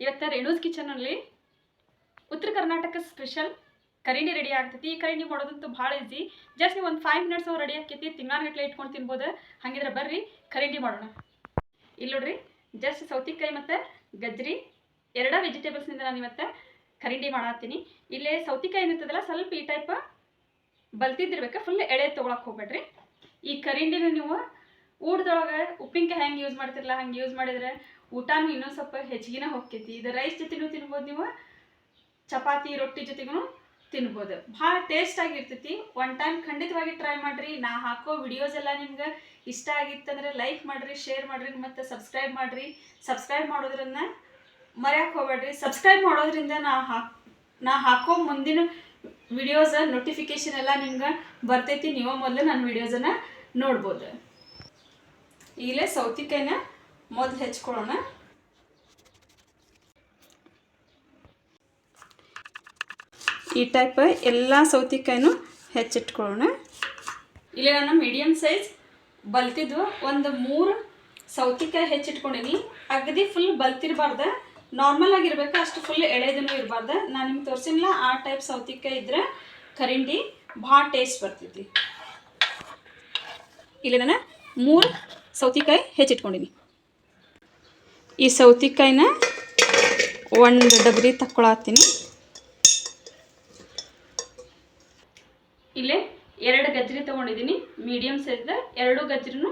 ಇವತ್ತು ರೇಣೂಸ್ ಕಿಚನಲ್ಲಿ ಉತ್ತರ Karnataka special ಕರಿಂಡಿ ready ಆಗ್ತೈತಿ. ಈ ಕರಿಂಡಿ ಮಾಡೋದಂತೂ ಭಾಳ ಈಸಿ. ಜಸ್ಟ್ ನೀವು ಒಂದು 5 ಮಿನಿಟ್ಸ್ ರೆಡಿ ಆಕೈತಿ. ತಿಂಗಳಗಟ್ಟಲೆ ಇಟ್ಕೊಂಡು ತಿನ್ಬೋದು. ಹಾಗಿದ್ರೆ ಬರ್ರಿ ಕರಿಂಡಿ ಮಾಡೋಣ. ಇಲ್ಲಿ ನೋಡ್ರಿ, ಜಸ್ಟ್ ಸೌತೆಕಾಯಿ ಮತ್ತು ಗಜ್ರಿ ಎರಡೂ ವೆಜಿಟೇಬಲ್ಸ್ನಿಂದ ನಾನು ಇವತ್ತು ಕರಿಂಡಿ ಮಾಡತ್ತೀನಿ. ಇಲ್ಲೇ ಸೌತೆಕಾಯಿ ಏನಿರ್ತದಲ್ಲ ಸ್ವಲ್ಪ ಈ ಟೈಪ್ ಬಲ್ತಿದ್ದಿರ್ಬೇಕು, ಫುಲ್ ಎಳೆ ತೊಗೊಳಕ್ಕೆ ಹೋಗ್ಬೇಡ್ರಿ. ಈ ಕರಿಂಡಿನ ನೀವು ಊಟದೊಳಗೆ ಉಪ್ಪಿನಕಾಯಿ ಹೆಂಗೆ ಯೂಸ್ ಮಾಡ್ತಿರಲ್ಲ ಹಂಗೆ ಯೂಸ್ ಮಾಡಿದರೆ ಊಟನೂ ಇನ್ನೊಂದು ಸ್ವಲ್ಪ ಹೆಚ್ಚಿಗೆನ ಹೋಗ್ತೈತಿ. ಇದು ರೈಸ್ ಜೊತೆನೂ ತಿನ್ಬೋದು, ನೀವು ಚಪಾತಿ ರೊಟ್ಟಿ ಜೊತೆಗೂ ತಿನ್ಬೋದು. ಭಾಳ ಟೇಸ್ಟಾಗಿರ್ತೈತಿ. ಒನ್ ಟೈಮ್ ಖಂಡಿತವಾಗಿ ಟ್ರೈ ಮಾಡಿರಿ. ನಾ ಹಾಕೋ ವಿಡಿಯೋಸ್ ಎಲ್ಲ ನಿಮ್ಗೆ ಇಷ್ಟ ಆಗಿತ್ತಂದರೆ ಲೈಕ್ ಮಾಡಿರಿ, ಶೇರ್ ಮಾಡಿರಿ ಮತ್ತು ಸಬ್ಸ್ಕ್ರೈಬ್ ಮಾಡಿರಿ. ಸಬ್ಸ್ಕ್ರೈಬ್ ಮಾಡೋದ್ರನ್ನ ಮರೆಯೋಕ್ಕೆ ಹೋಗ್ಬೇಡ್ರಿ. ಸಬ್ಸ್ಕ್ರೈಬ್ ಮಾಡೋದ್ರಿಂದ ನಾ ಹಾಕೋ ಮುಂದಿನ ವಿಡಿಯೋಸ್ ನೋಟಿಫಿಕೇಷನ್ ಎಲ್ಲ ನಿಮ್ಗೆ ಬರ್ತೈತಿ. ನೀವು ಮೊದಲು ನನ್ನ ವಿಡಿಯೋಸನ್ನು ನೋಡ್ಬೋದು. ಈಗಲೇ ಸೌತೆಕಾಯಿನ ಮೊದಲು ಹೆಚ್ಕೊಳ್ಳೋಣ. ಈ ಟೈಪ್ ಎಲ್ಲ ಸೌತೆಕಾಯಿನೂ ಹೆಚ್ಚಿಟ್ಕೊಳ್ಳೋಣ. ಇಲ್ಲಿ ನಾನು ಮೀಡಿಯಮ್ ಸೈಜ್ ಬಲ್ತಿದ್ದು ಒಂದು 3 ಸೌತೆಕಾಯಿ ಹೆಚ್ಚಿಟ್ಕೊಂಡೀನಿ. ಅಗದಿ ಫುಲ್ ಬಲ್ತಿರಬಾರ್ದು, ನಾರ್ಮಲ್ ಆಗಿರ್ಬೇಕು, ಅಷ್ಟು ಫುಲ್ ಎಳೆದೂ ಇರಬಾರ್ದು. ನಾನು ನಿಮ್ಗೆ ತೋರಿಸಿಲ್ಲ ಆ ಟೈಪ್ ಸೌತೆಕಾಯಿ ಇದ್ರೆ ಕರಿಂಡಿ ಭಾಳ ಟೇಸ್ಟ್ ಬರ್ತೈತಿ. ಇಲ್ಲಿ ನಾನು 3 ಸೌತೆಕಾಯಿ ಹೆಚ್ಚಿಟ್ಕೊಂಡಿನಿ. ಈ ಸೌತೆಕಾಯಿನ ಒಂದು ಡಬ್ರಿ ತಕ್ಕೊಳತ್ತೀನಿ. ಇಲ್ಲೇ 2 ಗಜ್ರಿ ತೊಗೊಂಡಿದ್ದೀನಿ ಮೀಡಿಯಮ್ ಸೈಜ್ದ. 2 ಗಜ್ರಿನೂ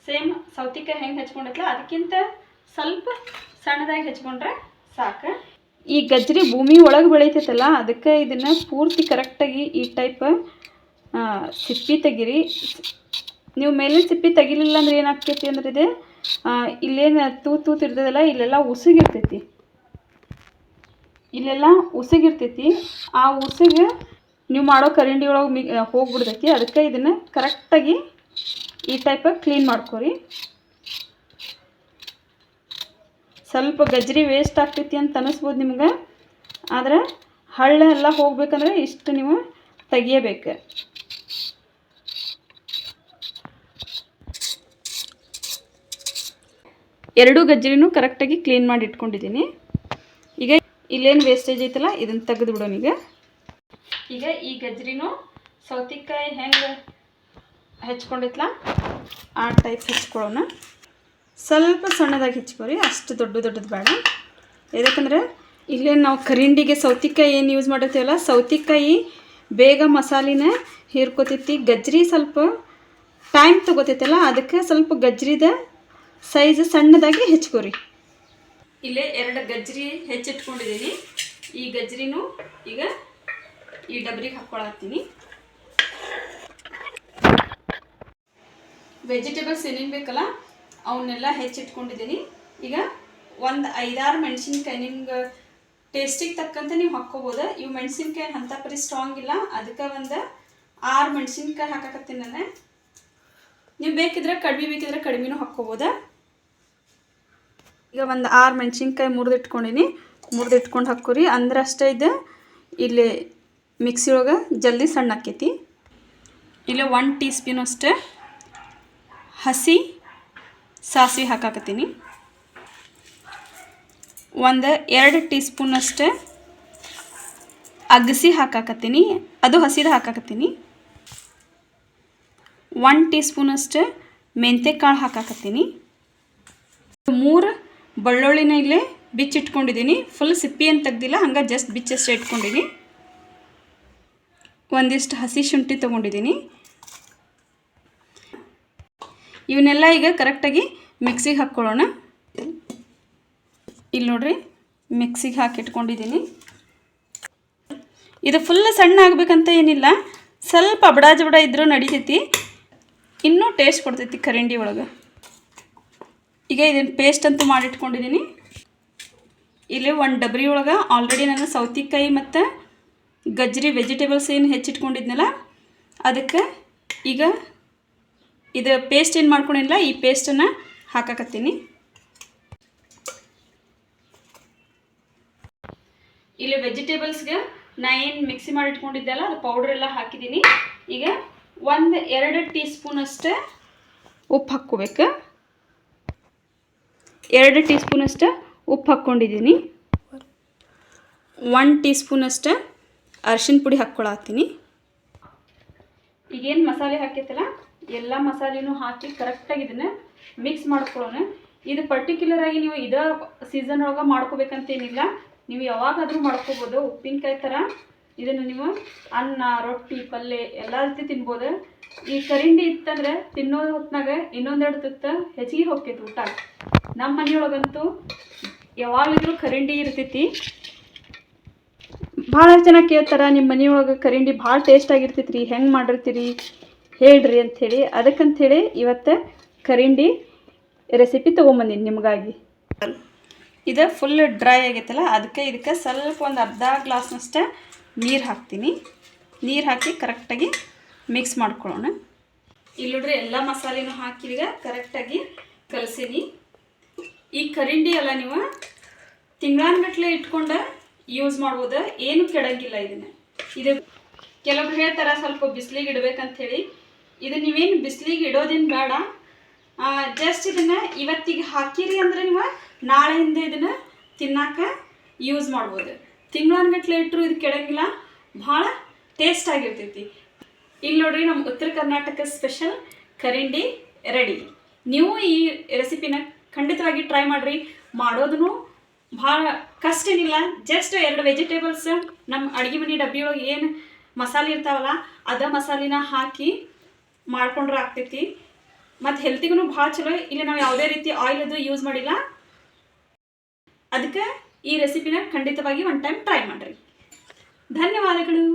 ಸೇಮ್ ಸೌತೆಕಾಯಿ ಹೆಂಗೆ ಹೆಚ್ಕೊಂಡಿತ್ತಲ್ಲ ಅದಕ್ಕಿಂತ ಸ್ವಲ್ಪ ಸಣ್ಣದಾಗಿ ಹೆಚ್ಕೊಂಡ್ರೆ ಸಾಕು. ಈ ಗಜ್ರಿ ಭೂಮಿ ಒಳಗೆ ಬೆಳೀತೈತಲ್ಲ, ಅದಕ್ಕೆ ಇದನ್ನು ಪೂರ್ತಿ ಕರೆಕ್ಟಾಗಿ ಈ ಟೈಪ್ ಸಿಪ್ಪಿ ತೆಗೀರಿ. ನೀವು ಮೇಲಿನ ಸಿಪ್ಪಿ ತೆಗಿಲಿಲ್ಲ ಅಂದ್ರೆ ಏನಾಗ್ತೈತಿ ಅಂದ್ರೆ ಇದೆ ಇಲ್ಲೇನು ತೂತು ಇರ್ತದಲ್ಲ, ಇಲ್ಲೆಲ್ಲ ಉಸುಗಿರ್ತೈತಿ. ಇಲ್ಲೆಲ್ಲ ಉಸುಗಿರ್ತೈತಿ. ಆ ಉಸುಗೆ ನೀವು ಮಾಡೋ ಕರಿಂಡಿ ಒಳಗೆ ಹೋಗ್ಬಿಡ್ತೈತಿ. ಅದಕ್ಕೆ ಇದನ್ನು ಕರೆಕ್ಟಾಗಿ ಈ ಟೈಪ್ ಕ್ಲೀನ್ ಮಾಡ್ಕೊರಿ. ಸ್ವಲ್ಪ ಗಜ್ರಿ ವೇಸ್ಟ್ ಆಗ್ತೈತಿ ಅಂತ ಅನ್ನಿಸ್ಬೋದು ನಿಮ್ಗೆ, ಆದರೆ ಹಳ್ಳ ಎಲ್ಲ ಹೋಗ್ಬೇಕಂದ್ರೆ ಇಷ್ಟು ನೀವು ತೆಗಿಯಬೇಕು. ಎರಡೂ ಗಜ್ರಿನೂ ಕರೆಕ್ಟಾಗಿ ಕ್ಲೀನ್ ಮಾಡಿ ಇಟ್ಕೊಂಡಿದ್ದೀನಿ. ಈಗ ಇಲ್ಲೇನು ವೇಸ್ಟೇಜ್ ಐತಲ್ಲ ಇದನ್ನು ತೆಗೆದು ಬಿಡೋಣ. ಈಗ ಈ ಗಜ್ರಿನೂ ಸೌತೆಕಾಯಿ ಹೆಂಗೆ ಹೆಚ್ಕೊಂಡಿತ್ತಲ್ಲ ಆ ಟೈಪ್ ಹೆಚ್ಕೊಳ್ಳೋಣ. ಸ್ವಲ್ಪ ಸಣ್ಣದಾಗಿ ಹೆಚ್ಕೊರಿ, ಅಷ್ಟು ದೊಡ್ಡದು ಬೇಡ. ಯಾಕಂದರೆ ಇಲ್ಲೇನು ನಾವು ಕರಿಂಡಿಗೆ ಸೌತೆಕಾಯಿ ಏನು ಯೂಸ್ ಮಾಡಿರ್ತೀವಲ್ಲ, ಸೌತೆಕಾಯಿ ಬೇಗ ಮಸಾಲಿನ ಹೀರ್ಕೋತೈತಿ. ಗಜ್ರಿ ಸ್ವಲ್ಪ ಟೈಮ್ ತೊಗೋತೈತಲ್ಲ, ಅದಕ್ಕೆ ಸ್ವಲ್ಪ ಗಜ್ರಿದ ಸೈಜ್ ಸಣ್ಣದಾಗಿ ಹೆಚ್ಕೊರಿ. ಇಲ್ಲೇ 2 ಗಜ್ರಿ ಹೆಚ್ಚಿಟ್ಕೊಂಡಿದ್ದೀನಿ. ಈ ಗಜ್ರಿನೂ ಈಗ ಈ ಡಬ್ರಿಗೆ ಹಾಕ್ಕೊಳತ್ತೀನಿ. ವೆಜಿಟೇಬಲ್ಸ್ ಏನೇನು ಬೇಕಲ್ಲ ಅವನ್ನೆಲ್ಲ ಹೆಚ್ಚಿಟ್ಕೊಂಡಿದ್ದೀನಿ. ಈಗ ಒಂದು 5-6 ಮೆಣಸಿನ್ಕಾಯಿ ನಿಮ್ಗೆ ಟೇಸ್ಟಿಗೆ ತಕ್ಕಂತೆ ನೀವು ಹಾಕ್ಕೋಬೋದು. ಇವು ಮೆಣಸಿನ್ಕಾಯಿ ಅಂಥ ಪರಿ ಸ್ಟ್ರಾಂಗ್ ಇಲ್ಲ, ಅದಕ್ಕೆ ಒಂದು 6 ಮೆಣಸಿನ್ಕಾಯಿ ಹಾಕಕತ್ತೀನಿ ನಾನು. ನೀವು ಬೇಕಿದ್ರೆ ಕಡಿಮೆ ಬೇಕಿದ್ರೆ ಕಡಿಮೆನೂ ಹಾಕ್ಕೋಬೋದು. ಈಗ ಒಂದು 6 ಮೆಣಸಿನ್ಕಾಯಿ ಮುರಿದಿಟ್ಕೊಂಡು ಹಾಕ್ಕೊರಿ. ಅಂದ್ರೆ ಅಷ್ಟೇ ಇದೆ. ಇಲ್ಲಿ ಮಿಕ್ಸಿ ಒಳಗೆ ಜಲ್ದಿ ಸಣ್ಣ ಆಕೈತಿ. ಇಲ್ಲಿ 1 ಟೀ ಸ್ಪೂನ್ ಅಷ್ಟೇ ಹಸಿ ಸಾಸಿವೆ ಹಾಕಾಕತ್ತೀನಿ. 2 ಟೀ ಸ್ಪೂನ್ ಅಷ್ಟೇ ಅಗಸಿ ಹಾಕಾಕತ್ತೀನಿ, ಅದು ಹಸಿದ ಹಾಕಾಕತ್ತೀನಿ. 1 ಟೀ ಸ್ಪೂನ್ ಅಷ್ಟೇ ಮೆಂತ್ಯಕಾಳು ಹಾಕಾಕತ್ತೀನಿ. 3 ಬೆಳ್ಳುಳ್ಳಿನ ಇಲ್ಲೇ ಬಿಚ್ಚಿಟ್ಕೊಂಡಿದ್ದೀನಿ. ಫುಲ್ ಸಿಪ್ಪಿ ಅಂತ ತೆಗ್ದಿಲ್ಲ, ಹಂಗೆ ಜಸ್ಟ್ ಬಿಚ್ಚಷ್ಟೇ ಇಟ್ಕೊಂಡಿದ್ದೀನಿ. ಒಂದಿಷ್ಟು ಹಸಿ ಶುಂಠಿ ತೊಗೊಂಡಿದ್ದೀನಿ. ಇವನ್ನೆಲ್ಲ ಈಗ ಕರೆಕ್ಟಾಗಿ ಮಿಕ್ಸಿಗೆ ಹಾಕ್ಕೊಳ್ಳೋಣ. ಇಲ್ಲಿ ನೋಡ್ರಿ, ಮಿಕ್ಸಿಗೆ ಹಾಕಿಟ್ಕೊಂಡಿದ್ದೀನಿ. ಇದು ಫುಲ್ ಸಣ್ಣ ಆಗಬೇಕಂತ ಏನಿಲ್ಲ, ಸ್ವಲ್ಪ ಬಡ ಇದ್ರೂ ನಡಿತೈತಿ. ಇನ್ನೂ ಟೇಸ್ಟ್ ಕೊಡ್ತೈತಿ ಕರಿಂಡಿ ಒಳಗೆ. ಈಗ ಇದನ್ನು ಪೇಸ್ಟ್ ಅಂತೂ ಮಾಡಿಟ್ಕೊಂಡಿದ್ದೀನಿ. ಇಲ್ಲಿ 1 ಡಬ್ರಿ ಒಳಗೆ ಆಲ್ರೆಡಿ ನಾನು ಸೌತೆಕಾಯಿ ಮತ್ತು ಗಜ್ರಿ ವೆಜಿಟೇಬಲ್ಸ್ ಏನು ಹೆಚ್ಚಿಟ್ಕೊಂಡಿದ್ನಲ್ಲ ಅದಕ್ಕೆ ಈಗ ಇದು ಪೇಸ್ಟ್ ಏನು ಮಾಡ್ಕೊಂಡಿಲ್ಲ, ಈ ಪೇಸ್ಟನ್ನು ಹಾಕಾಕತ್ತೀನಿ. ಇಲ್ಲಿ ವೆಜಿಟೇಬಲ್ಸ್ಗೆ ನಾ ಏನು ಮಿಕ್ಸಿ ಮಾಡಿಟ್ಕೊಂಡಿದ್ದೆಲ್ಲ ಅದು ಪೌಡ್ರ್ ಎಲ್ಲ ಹಾಕಿದ್ದೀನಿ. ಈಗ 1-2 ಟೀ ಸ್ಪೂನ್ ಅಷ್ಟೇ ಉಪ್ಪು ಹಾಕ್ಕೋಬೇಕು. 2 ಟೀ ಸ್ಪೂನ್ ಅಷ್ಟೇ ಉಪ್ಪು ಹಾಕ್ಕೊಂಡಿದ್ದೀನಿ. 1 ಟೀ ಸ್ಪೂನಷ್ಟು ಅರಿಶಿನ ಪುಡಿ ಹಾಕ್ಕೊಳತ್ತೀನಿ. ಈಗೇನು ಮಸಾಲೆ ಹಾಕೈತಲ್ಲ ಎಲ್ಲ ಮಸಾಲೆನೂ ಹಾಕಿ ಕರೆಕ್ಟಾಗಿ ಇದನ್ನು ಮಿಕ್ಸ್ ಮಾಡ್ಕೊಳ್ಳೋಣ. ಇದು ಪರ್ಟಿಕ್ಯುಲರಾಗಿ ನೀವು ಇದೇ ಸೀಸನ್ ಒಳಗೆ ಮಾಡ್ಕೋಬೇಕಂತೇನಿಲ್ಲ, ನೀವು ಯಾವಾಗಾದರೂ ಮಾಡ್ಕೋಬೋದು. ಉಪ್ಪಿನಕಾಯಿ ಥರ ಇದನ್ನು ನೀವು ಅನ್ನ, ರೊಟ್ಟಿ, ಪಲ್ಯ ಎಲ್ಲ ರೀತಿ ತಿನ್ಬೋದು. ಈ ಕರಿಂಡಿ ಇತ್ತಂದ್ರೆ ತಿನ್ನೋ ಹೊತ್ನಾಗ ಇನ್ನೊಂದೆರಡು ತುತ್ತು ಹೆಚ್ಚಿಗೆ ಹೋಗ್ತೈತಿ ಊಟ. ನಮ್ಮ ಮನೆಯೊಳಗಂತೂ ಯಾವಾಗಲೂ ಕರಿಂಡಿ ಇರ್ತೈತಿ. ಭಾಳ ಜನ ಕೇಳ್ತಾರೆ, ನಿಮ್ಮ ಮನೆಯೊಳಗೆ ಕರಿಂಡಿ ಭಾಳ ಟೇಸ್ಟ್ ಆಗಿರ್ತೈತಿ ರೀ, ಹೆಂಗೆ ಮಾಡಿರ್ತೀರಿ ಹೇಳ್ರಿ ಅಂಥೇಳಿ. ಅದಕ್ಕಂಥೇಳಿ ಇವತ್ತು ಕರಿಂಡಿ ರೆಸಿಪಿ ತೊಗೊಂಬಂದೀನಿ ನಿಮಗಾಗಿ. ಇದು ಫುಲ್ ಡ್ರೈ ಆಗೈತಲ್ಲ, ಇದಕ್ಕೆ ಸ್ವಲ್ಪ ಒಂದು ಅರ್ಧ ಗ್ಲಾಸ್ನಷ್ಟು ನೀರು ಹಾಕ್ತೀನಿ. ನೀರು ಹಾಕಿ ಕರೆಕ್ಟಾಗಿ ಮಿಕ್ಸ್ ಮಾಡ್ಕೊಳ್ಳೋಣ. ಇಲ್ಲಿ ನೋಡ್ರಿ ಎಲ್ಲ ಮಸಾಲೆನೂ ಹಾಕಿ ಈಗ ಕರೆಕ್ಟಾಗಿ ಕಲಸೀನಿ. ಈ ಕರಿಂಡಿ ಎಲ್ಲ ನೀವು ತಿಂಗಳಾನ್ಗಟ್ಲೆ ಇಟ್ಕೊಂಡು ಯೂಸ್ ಮಾಡ್ಬೋದು, ಏನು ಕೆಡಂಗಿಲ್ಲ. ಇದು ಕೆಲವೊಬ್ರು ಹೇಳ್ತಾರೆ ಸ್ವಲ್ಪ ಬಿಸಿಲಿಗೆ ಇಡಬೇಕಂಥೇಳಿ. ಇದು ನೀವೇನು ಬಿಸಿಲಿಗೆ ಇಡೋದೇನು ಬೇಡ. ಜಸ್ಟ್ ಇದನ್ನು ಇವತ್ತಿಗೆ ಹಾಕಿರಿ ಅಂದರೆ ನೀವು ನಾಳೆಯಿಂದ ಇದನ್ನು ತಿನ್ನೋಕೆ ಯೂಸ್ ಮಾಡ್ಬೋದು. ತಿಂಗಳಾನ್ಗಟ್ಲೆ ಇಟ್ಟರು ಇದು ಕೆಡಂಗಿಲ್ಲ, ಭಾಳ ಟೇಸ್ಟ್ ಆಗಿರ್ತೈತಿ. ಇಲ್ಲಿ ನೋಡ್ರಿ ನಮ್ಮ ಉತ್ತರ ಕರ್ನಾಟಕ ಸ್ಪೆಷಲ್ ಕರಿಂಡಿ ರೆಡಿ. ನೀವು ಈ ರೆಸಿಪಿನ ಖಂಡಿತವಾಗಿ ಟ್ರೈ ಮಾಡಿರಿ. ಮಾಡೋದೂ ಭಾಳ ಕಷ್ಟ ಏನಿಲ್ಲ. ಜಸ್ಟ್ 2 ವೆಜಿಟೇಬಲ್ಸ್ ನಮ್ಮ ಅಡುಗೆ ಮನೆ ಡಬ್ಬಿಯೊಳಗೆ ಏನು ಮಸಾಲೆ ಇರ್ತಾವಲ್ಲ ಅದ ಮಸಾಲಿನ ಹಾಕಿ ಮಾಡ್ಕೊಂಡ್ರೆ ಆಗ್ತೈತಿ. ಮತ್ತು ಹೆಲ್ತಿಗೂ ಭಾಳ ಚಲೋ. ಇಲ್ಲಿ ನಾವು ಯಾವುದೇ ರೀತಿ ಆಯಿಲ್ ಅದು ಯೂಸ್ ಮಾಡಿಲ್ಲ. ಅದಕ್ಕೆ ಈ ರೆಸಿಪಿನ ಖಂಡಿತವಾಗಿ 1 ಟೈಮ್ ಟ್ರೈ ಮಾಡಿರಿ. ಧನ್ಯವಾದಗಳು.